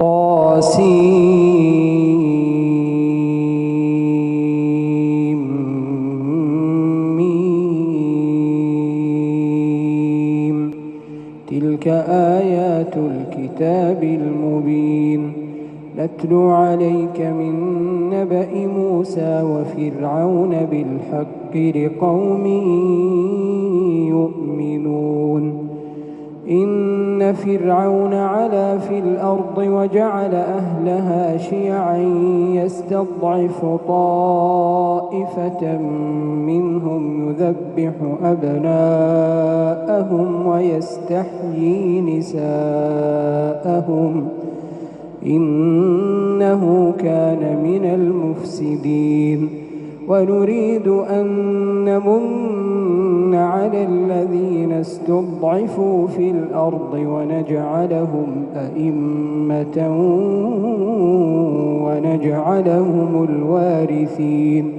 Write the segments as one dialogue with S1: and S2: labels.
S1: طاسيم. تلك آيات الكتاب المبين. نتلو عليك من نبأ موسى وفرعون بالحق لقوم يؤمنون. إن فرعون علا في الأرض وجعل أهلها شيعا يستضعف طائفة منهم يذبح أبناءهم ويستحيي نساءهم إنه كان من المفسدين. ونريد أن نمن على الذين استضعفوا في الأرض ونجعلهم أئمة ونجعلهم الوارثين.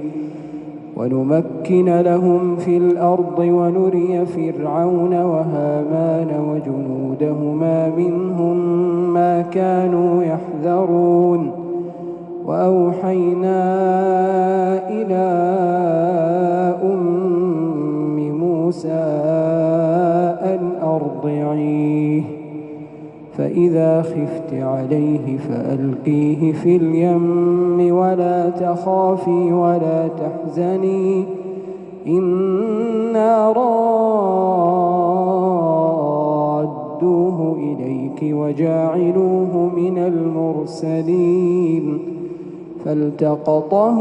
S1: ونمكن لهم في الأرض ونري فرعون وهامان وجنودهما منهم ما كانوا يحذرون. وأوحينا إلى أم موسى أن أرضعيه فإذا خفت عليه فألقيه في اليم ولا تخافي ولا تحزني إنا رادوه إليك وجاعلوه من المرسلين. فالتقطه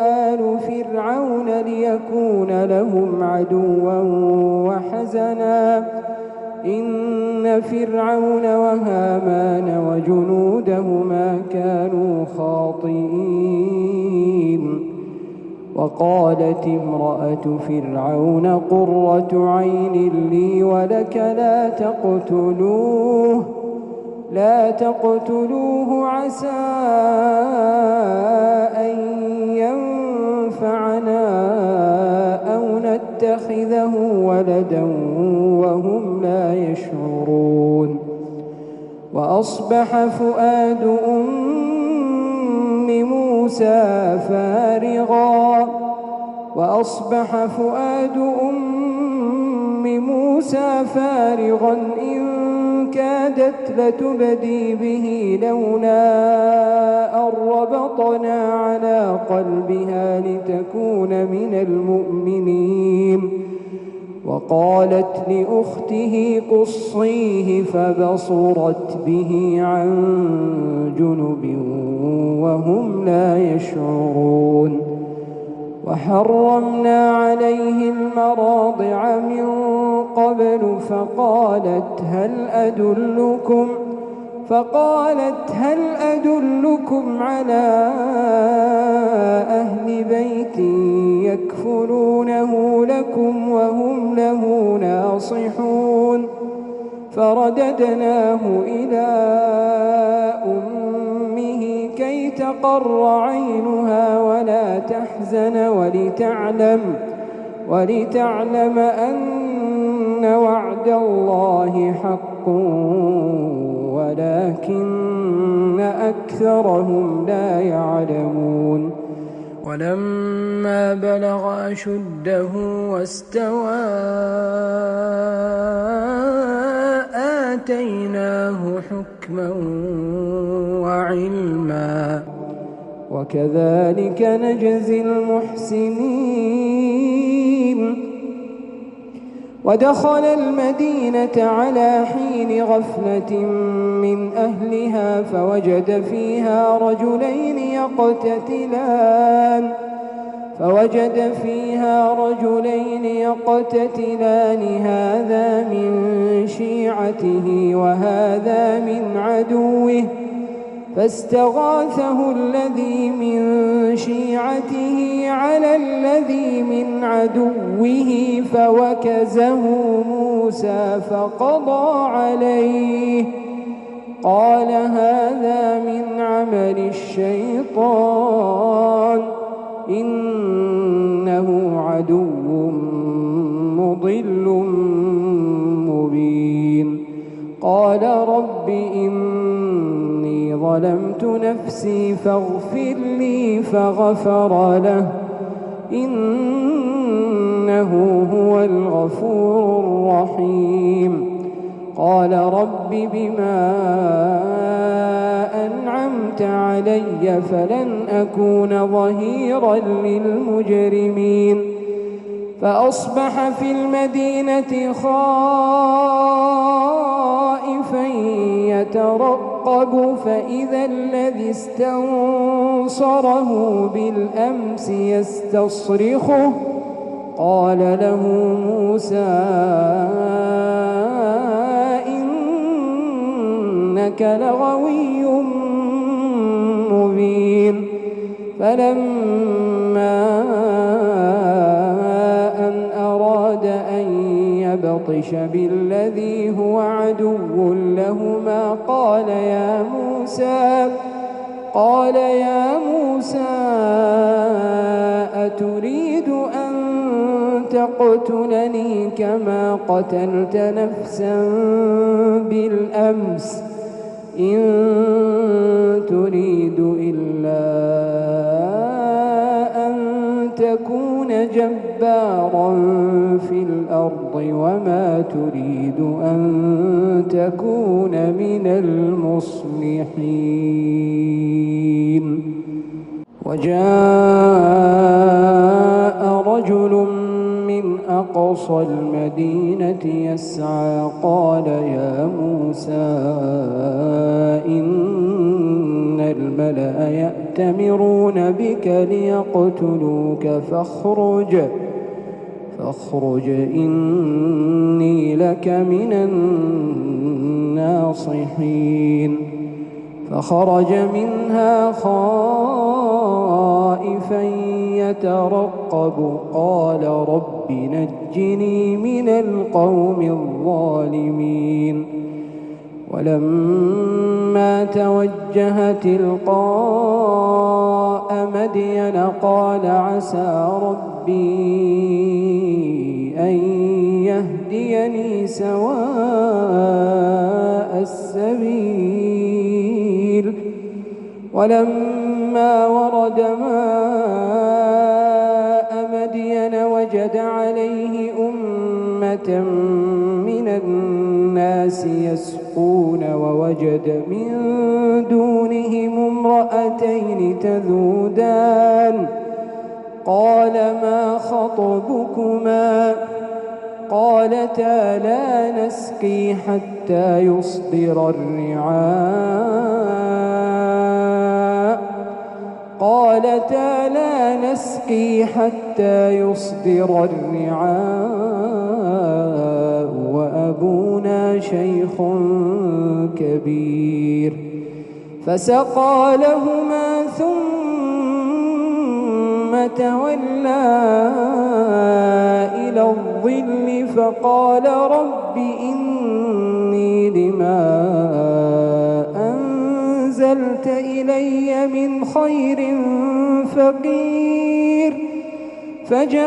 S1: آل فرعون ليكون لهم عدوا وحزنا إن فرعون وهامان وجنودهما كانوا خاطئين. وقالت امرأة فرعون قرة عين لي ولك لا تقتلوه عسى أن ينفعنا أو نتخذه ولدا وهم لا يشعرون. وأصبح فؤاد أم موسى فارغا إن كادت لتبدي به لولا أن ربطنا على قلبها لتكون من المؤمنين. وقالت لأخته قصيه فبصرت به عن جنب وهم لا يشعرون. وحرمنا عليه المراضع من قبل فقالت هل أدلكم على أهل بيت يكفلونه لكم وهم له ناصحون. فرددناه إلى أمه كي تقر عينها ولا تحزن ولتعلم أن وعد الله حق ولكن أكثرهم لا يعلمون. ولما بلغ أشده واستوى آتيناه حكما وعلما وكذلك نجزي المحسنين. ودخل المدينة على حين غفلة من أهلها فوجد فيها رجلين يقتتلان هذا من شيعته وهذا من عدوه فاستغاثه الذي من شيعته على الذي من عدوه فوكزه موسى فقضى عليه قال هذا من عمل الشيطان إنه عدو مضل مبين. قال رب رب إني ظلمت نفسي فاغفر لي فغفر له إنه هو الغفور الرحيم. قال رب بما أنعمت علي فلن أكون ظهيرا للمجرمين. فأصبح في المدينة خائفا يترقب فإذا الذي استنصره بالأمس يستصرخه قال له موسى إنك لغوي مبين. فلما أن أراد أن يبطش بالذي هو عدو لهما قال يا موسى أتريد أن تقتلني كما قتلت نفسا بالأمس إن تريد إلا أن تكون جبارا في الأرض وما تريد أن تكون من المصلحين. وجاء رجل من أقصى المدينة يسعى قال يا موسى إن الملأ يأتمرون بك ليقتلوك فاخرج إني لك من الناصحين. فخرج منها خائفا يترقب قال رب نجني من القوم الظالمين. ولما توجه تلقاء مدين قال عسى ربي أن يهديني سواء السبيل. ولما ورد ماء مدين وجد عليه أمة من الناس يسقون ووجد من دونهم امرأتين تذودان قال ما خطبكما قالتا لا نسقي حتى يصدر الرعاء وأبونا شيخ كبير. فسقى لهما ثم تولى إلى الظل فقال رب إني لما أنزلت إلي من خير فقير. فجاءته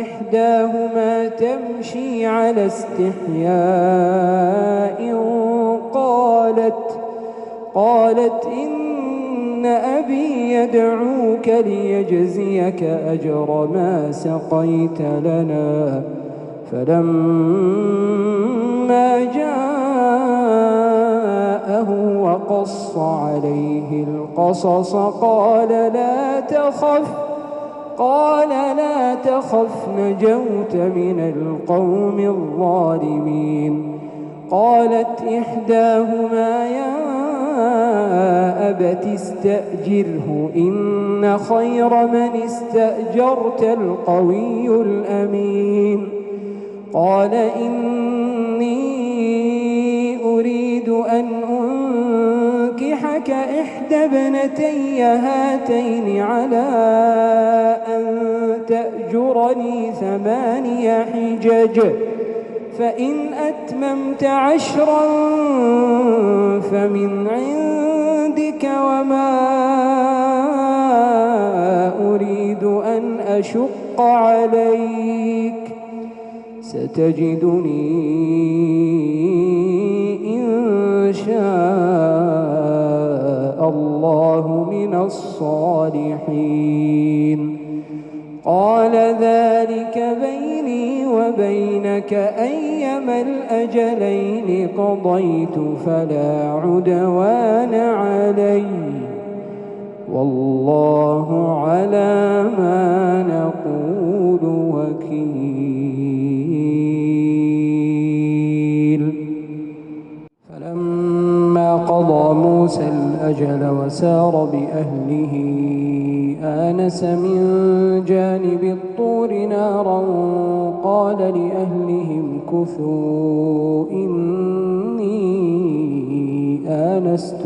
S1: إحداهما تمشي على استحياء قالت إن أبي يدعوك ليجزيك أجر ما سقيت لنا. فلما جاءه وقص عليه القصص قال لا تخف نجوت من القوم الظالمين. قالت إحداهما يا أبت استأجره إن خير من استأجرت القوي الأمين. قال إني أريد أن أنكحك إحدى ابنتي هاتين على أن تأجرني 8 حجج فإن أتممت 10 فمن عندك وما أريد أن أشق عليك ستجدني إن شاء الله من الصالحين. قال ذلك بيني وبينك أيما الأجلين قضيت فلا عدوان علي والله على ما نقول وكيل. فلما قضى موسى الأجل وسار بأهله آنس من جانب الطور نارا قال لأهلهم كثوا إني آنست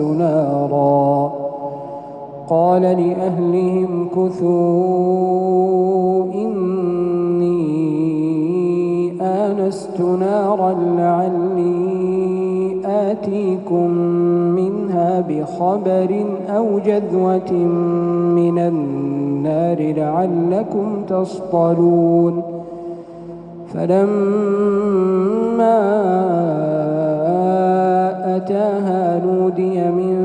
S1: نارا لعلي آتيكم منها بخبر أو جذوة من النار لعلكم تصطلون. فلما أتاها نودي من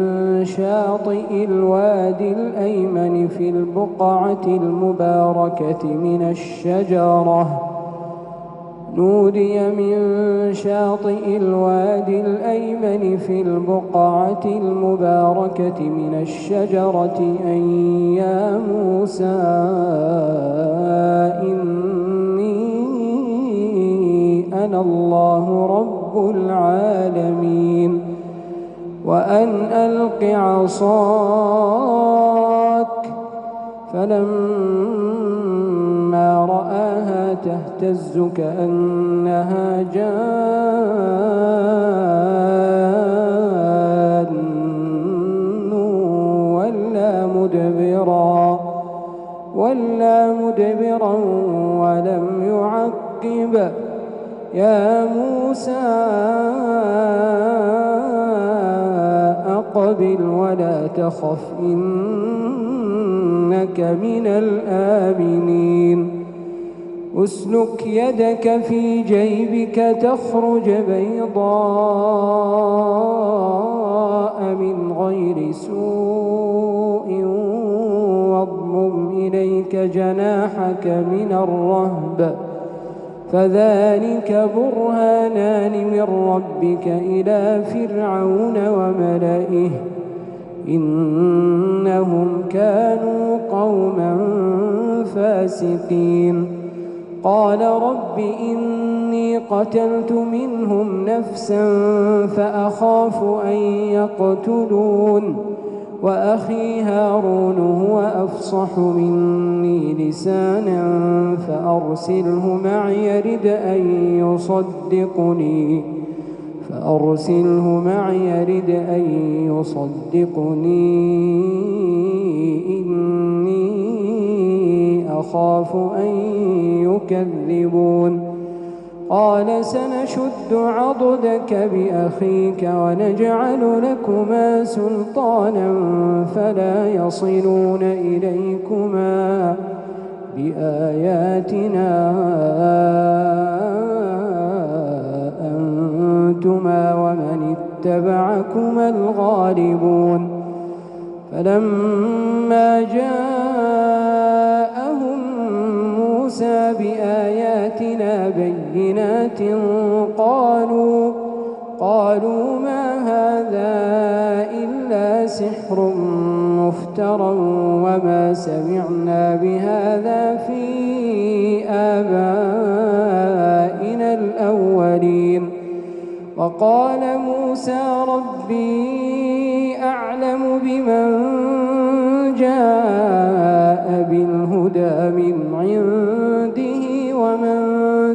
S1: شاطئ الوادي الأيمن في البقعة المباركة من الشجرة أن يا موسى إني أنا الله رب العالمين وأن ألق عصاك. فلما رآها تهتز كأنها جان ولا مدبرا ولم يعقب. يا موسى أقبل ولا تخف إنك من الآمنين. أسلك يدك في جيبك تخرج بيضاء من غير سوء واضمم إليك جناحك من الرهب فذلك برهانان من ربك إلى فرعون وملئه إنهم كانوا قوما فاسقين. قال رب إني قتلت منهم نفسا فأخاف أن يقتلون وأخي هارون هو أفصح مني لسانا فأرسله معي رد أن يصدقني إني أخاف أن يكذبون. قال سنشد عضدك بأخيك ونجعل لكما سلطانا فلا يصلون إليكما بآياتنا أنتما ومن اتبعكما الغالبون. فلما جاءهم موسى بآياتنا بينات قالوا ما هذا إلا سحر مفترى وما سمعنا بهذا في آبائنا الأولين. وقال موسى ربي أعلم بمن جاء بالهدى من عنده ومن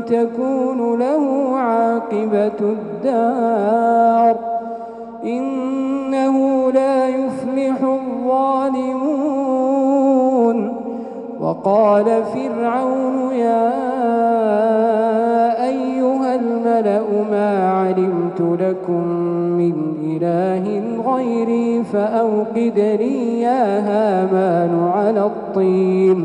S1: تكون له عاقبة الدار إنه لا يفلح الظالمون. وقال فرعون يا أيها الملأ ما علمت لكم من إله غيري فأوقد لي يا هامان على الطين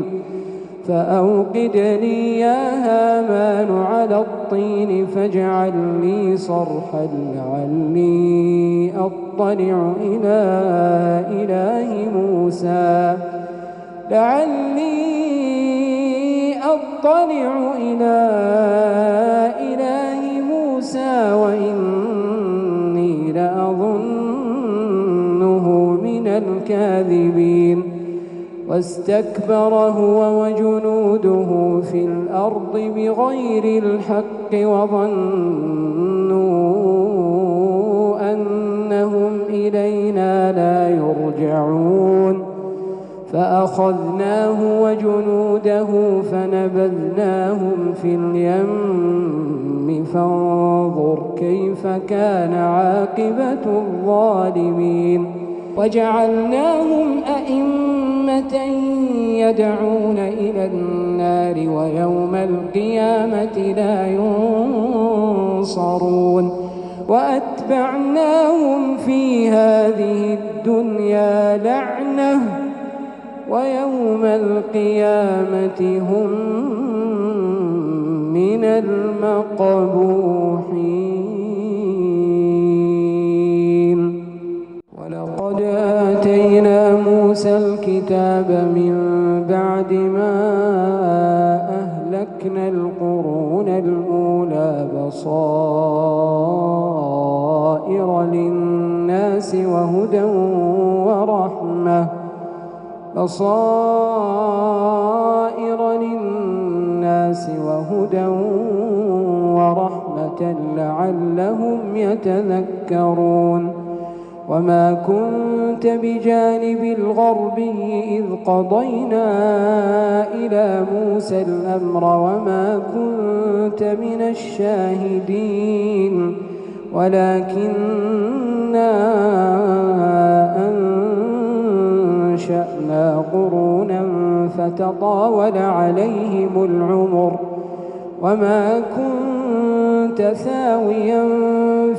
S1: الطين فاجعل لي صرحا لعلي أطلع إلى إله موسى وإني لأظنه من الكاذبين واستكبر هو وجنوده في الأرض بغير الحق وظنوا أنهم إلينا لا يرجعون فأخذناه وجنوده فنبذناهم في اليم فانظر كيف كان عاقبة الظالمين وجعلناهم أئمة يدعون إلى النار ويوم القيامة لا ينصرون وأتبعناهم في هذه الدنيا لعنة ويوم القيامة هم من المقبوحين. ولقد آتينا موسى الكتاب من بعد ما أهلكنا القرون الأولى بصائر للناس وهدى ورحمة لعلهم يتذكرون وما كنت بجانب الغربي إذ قضينا إلى موسى الأمر وما كنت من الشاهدين ولكننا أنشأنا قرونا فتطاول عليهم العمر وما كنت ثاويا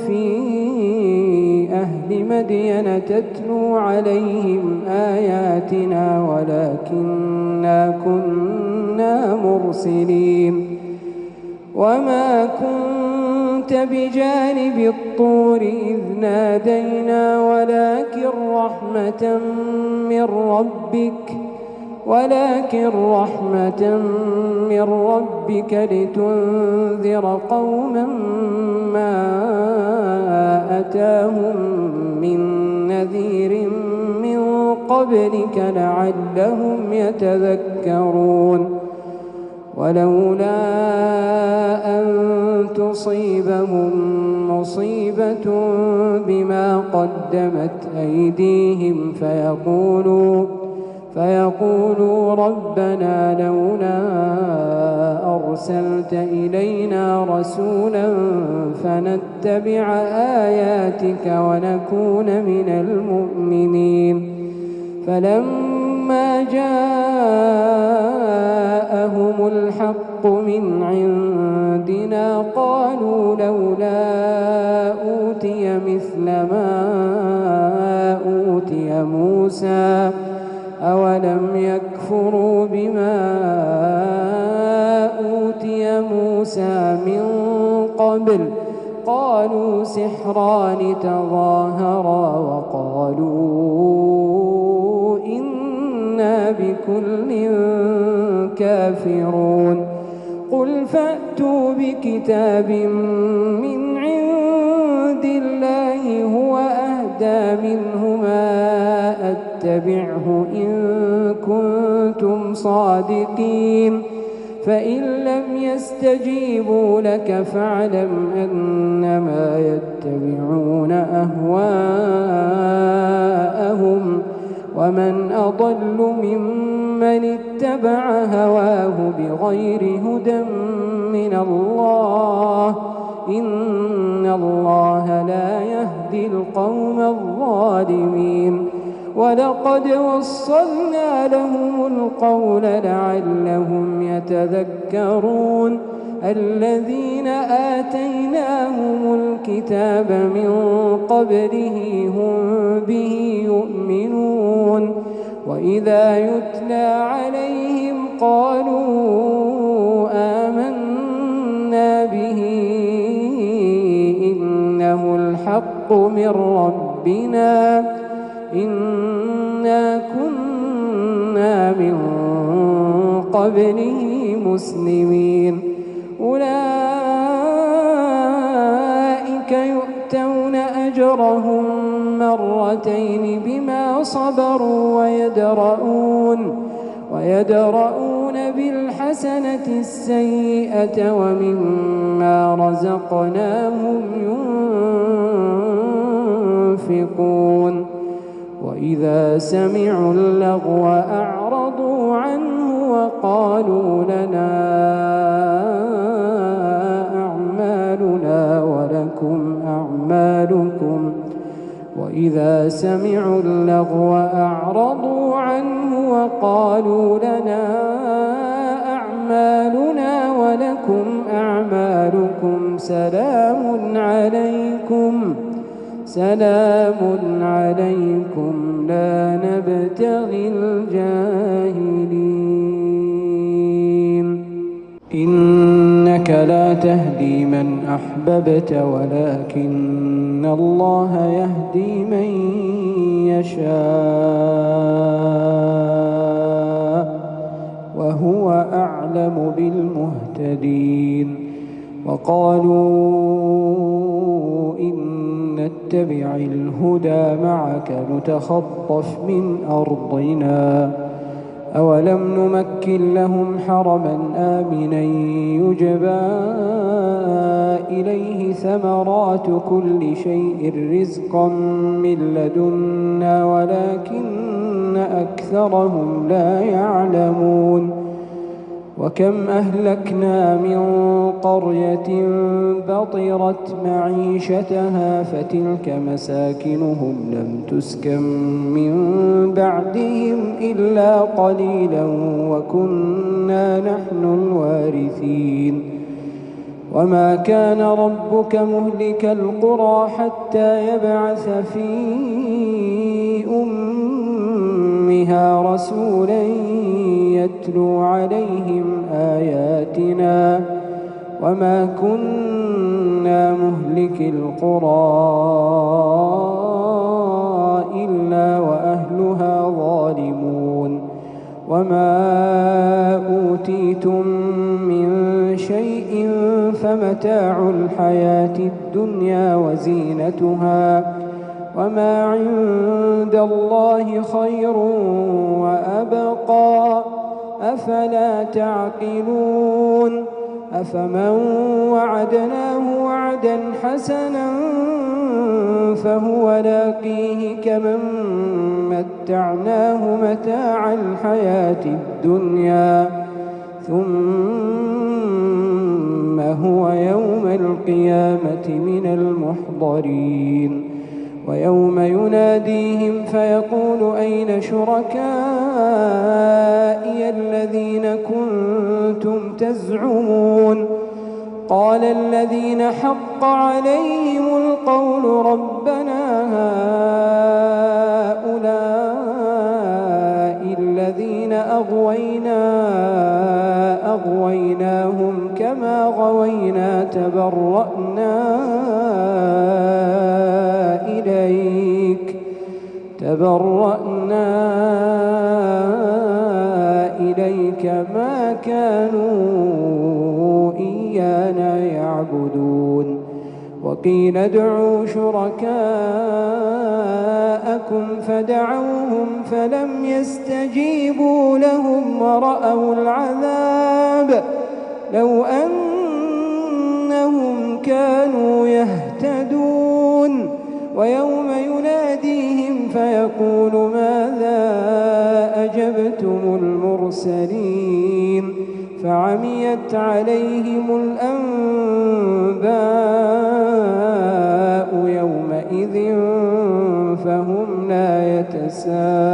S1: في أهل مدين تتلو عليهم آياتنا ولكننا كنا مرسلين وما كنت بجانب الطور إذ نادينا ولكن رحمة من ربك لتنذر قوما ما أتاهم من نذير من قبلك لعلهم يتذكرون ولولا أن تصيبهم مصيبة بما قدمت أيديهم فيقولوا ربنا لولا أرسلت إلينا رسولا فنتبع آياتك ونكون من المؤمنين فلما جاءهم الحق من عندنا قالوا لولا أوتي مثل ما أوتي موسى أولم يكفروا بما أوتي موسى من قبل قالوا سحران تظاهرا وقالوا إنا بكل كافرون قل فأتوا بكتاب من عند الله هو أهدى منهما أتبعه إن كنتم صادقين فإن لم يستجيبوا لك فاعلم أنما يتبعون أهواءهم ومن أضل ممن اتبع هواه بغير هدى من الله إن الله لا يهدي القوم الظالمين ولقد وصلنا لهم القول لعلهم يتذكرون الذين آتيناهم الكتاب من قبله هم به يؤمنون وإذا يتلى عليهم قالوا آمنا به الحق من ربنا إنا كنا من قبله مسلمين أولئك يؤتون أجرهم مرتين بما صبروا ويدرؤون بالحسنة السيئة ومما رزقناهم ينفقون وإذا سمعوا اللغو أعرضوا عنه وقالوا لنا أعمالنا ولكم أعمالكم وإذا سمعوا اللغو أعرضوا عنه وقالوا لنا أعمالنا ولكم أعمالكم سلام عليكم لا نبتغي الجاهلين إنك لا تهدي من أحببت ولكن الله يهدي من يشاء وهو أعلم بالمهتدين وقالوا إن نتبع الهدى معك نتخطف من أرضنا أولم نمكن لهم حرما آمنا يجبى إليه ثمرات كل شيء رزقا من لدنا ولكن أكثرهم لا يعلمون وكم أهلكنا من قرية بطرت معيشتها فتلك مساكنهم لم تسكن من بعدهم إلا قليلا وكنا نحن الوارثين وما كان ربك مهلك القرى حتى يبعث في أمها رسولا يتلو عليهم آياتنا وما كنا مهلك القرى إلا وأهلها ظالمون وما أوتيتم من شيء فمتاع الحياة الدنيا وزينتها وما عند الله خير وأبقى أفلا تعقلون أفمن وعدناه وعدا حسنا فهو لاقيه كمن متعناه متاع الحياة الدنيا ثم هو يوم القيامة من المحضرين ويوم يناديهم فيقول أين شركائي الذين كنتم تزعمون قال الذين حق عليهم القول ربنا هؤلاء الذين أغويناهم كما غوينا تبرأنا إليك ما كانوا إيانا يعبدون وقيل ادعوا شركاءكم فدعوهم فلم يستجيبوا لهم ورأوا العذاب لو أنهم كانوا يهتدون ويوم يناديهم فيقول ماذا أجبتم المرسلين فعميت عليهم الأنباء يومئذ فهم لا يتساءلون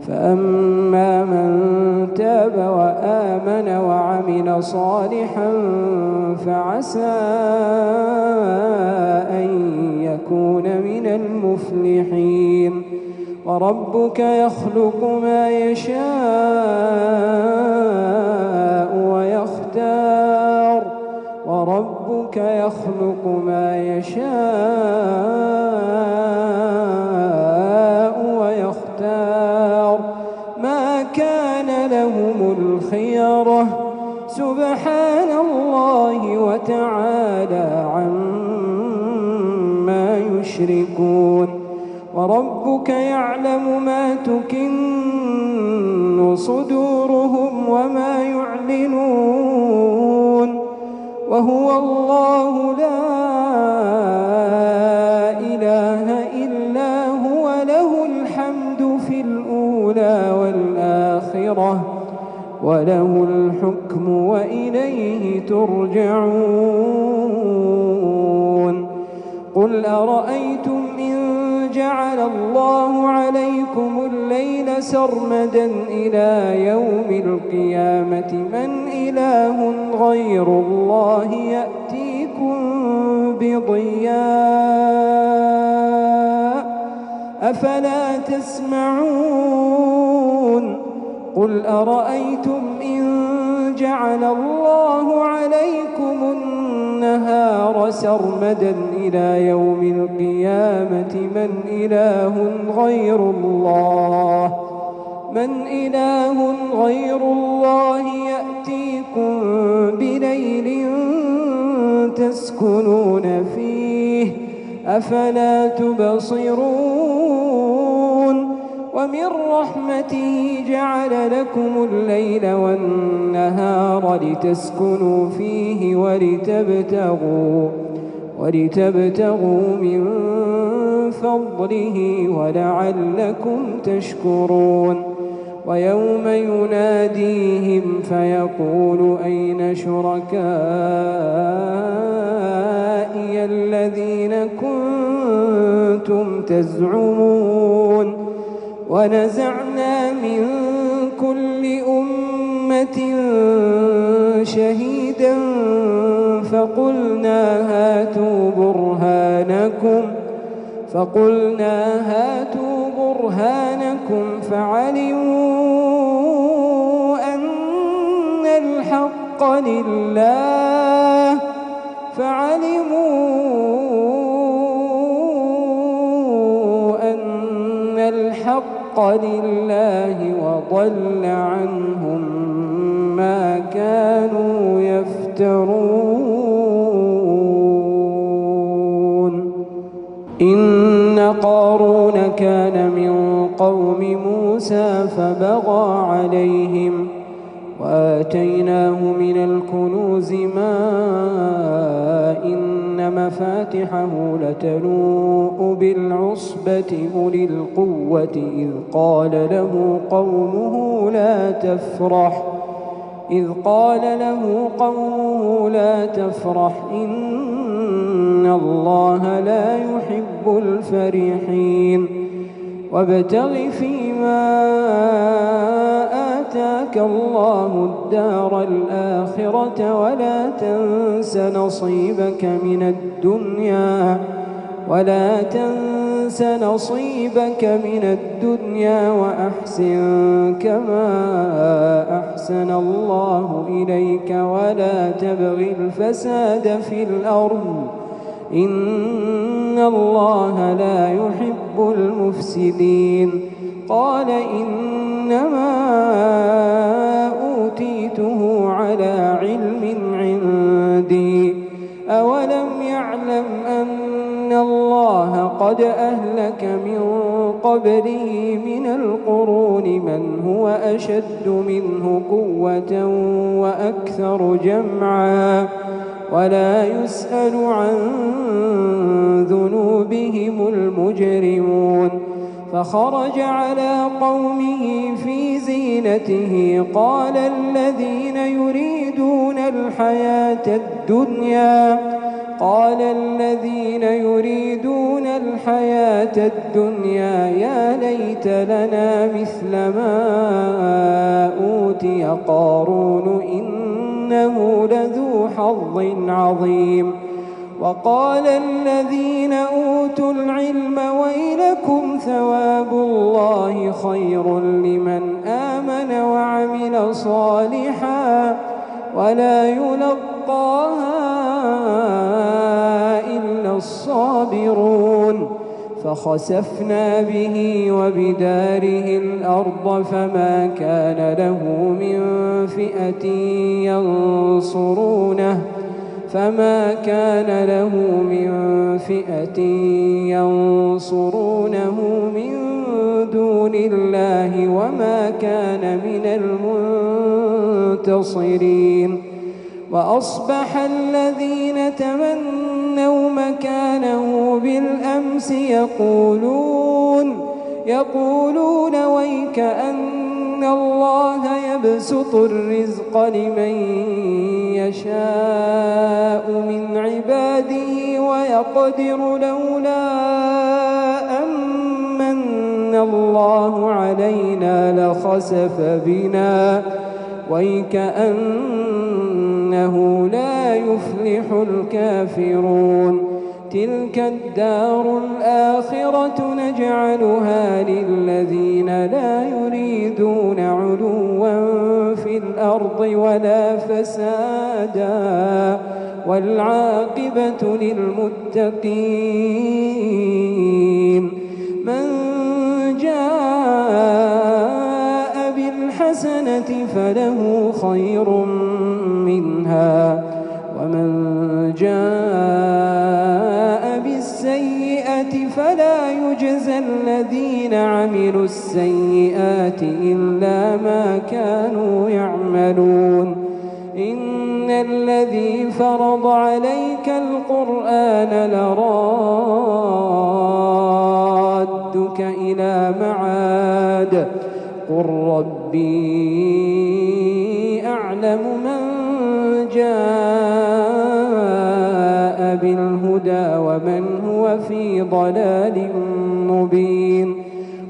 S1: فأما من تاب وآمن وعمل صالحا فعسى أن يكون من المفلحين وربك يخلق ما يشاء ويختار وربك يخلق ما يشاء ويختار ما كان لهم الخيرة سبحان الله وتعالى عما يشركون وربك يعلم ما تكن صدورهم وما يعلنون وهو الله لا إله إلا هو له الحمد في الأولى والآخرة وله الحكم وإليه ترجعون قل أرأيتم إن جعل الله عليكم الليل سرمدا إلى يوم القيامة من إله غير الله يأتيكم بضياء أفلا تسمعون قل أرأيتم إن جعل الله عليكم النهار سرمدا إلى يوم القيامة من إله غير الله يأتيكم بليل تسكنون فيه أفلا تبصرون ومن رحمته جعل لكم الليل والنهار لتسكنوا فيه ولتبتغوا من فضله ولعلكم تشكرون ويوم يناديهم فيقول أين شركائي الذين كنتم تزعمون ونزعنا من كل أمة شهيدا فقلنا هاتوا برهانكم فعلموا أن الحق لله وضل عنهم ما كانوا يفترون إن قارون كان من قوم موسى فبغى عليهم وآتيناه من الكنوز ما إن مفاتحه لتنوء بالعصبة أولي القوة إذ قال له قومه لا تفرح إن الله لا يحب الفرحين وابتغ فيما آتاك الله الدار الآخرة ولا تنس نصيبك من الدنيا وأحسن كما أحسن الله إليك ولا تبغ الفساد في الأرض إن الله لا يحب المفسدين قال إنما أوتيته على علم عندي أولم يعلم أن الله قد أهلك من قبله من القرون من هو أشد منه قوة وأكثر جمعا ولا يسأل عن ذنوبهم المجرمون فخرج على قومه في زينته قال الذين يريدون الحياة الدنيا يا ليت لنا مثل ما أوتي قارون إنه لذو حظ عظيم وقال الذين أوتوا العلم ويلكم ثواب الله خير لمن آمن وعمل صالحا ولا يلقاها فخسفنا به وبداره الأرض فما كان له من فئة ينصرونه من دون الله وما كان من المنتصرين. وأصبح الذين تمنوا مكانه بالأمس يقولون ويك أن الله يبسط الرزق لمن يشاء من عباده ويقدر لولا أمن الله علينا لخسف بنا ويكأنه لا يفلح الكافرون. تلك الدار الآخرة نجعلها للذين لا يريدون علوا في الأرض ولا فسادا والعاقبة للمتقين. من جاء بالحسنة فله خير منها ومن جاء بالسيئة فلا يجزى الذين عملوا السيئات إلا ما كانوا يعملون. إن الذي فرض عليك القرآن لرادك إلى معاد قل ربي أعلم من جاء بالهدى ومن هو في ضلال مبين.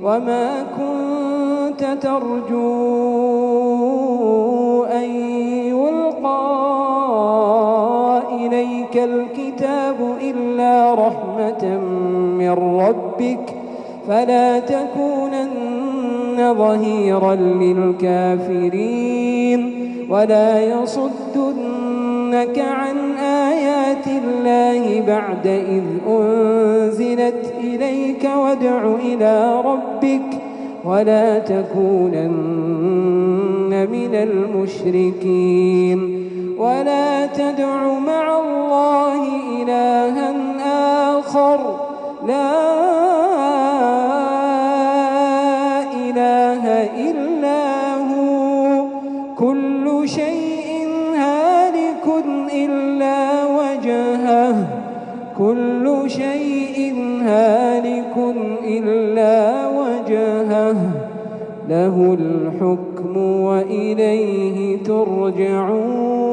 S1: وما كنت ترجو أن يلقى إليك الكتاب إلا رحمة من ربك فلا تكونن ظهيرا للكافرين ولا يصدنك عن آيات الله بعد إذ أنزلت إليك وادع إلى ربك ولا تكونن من المشركين. ولا تدع مع الله إلها آخر لا إله إلا هو كل شيء هالك إلا وجهه له الحكم وإليه ترجعون.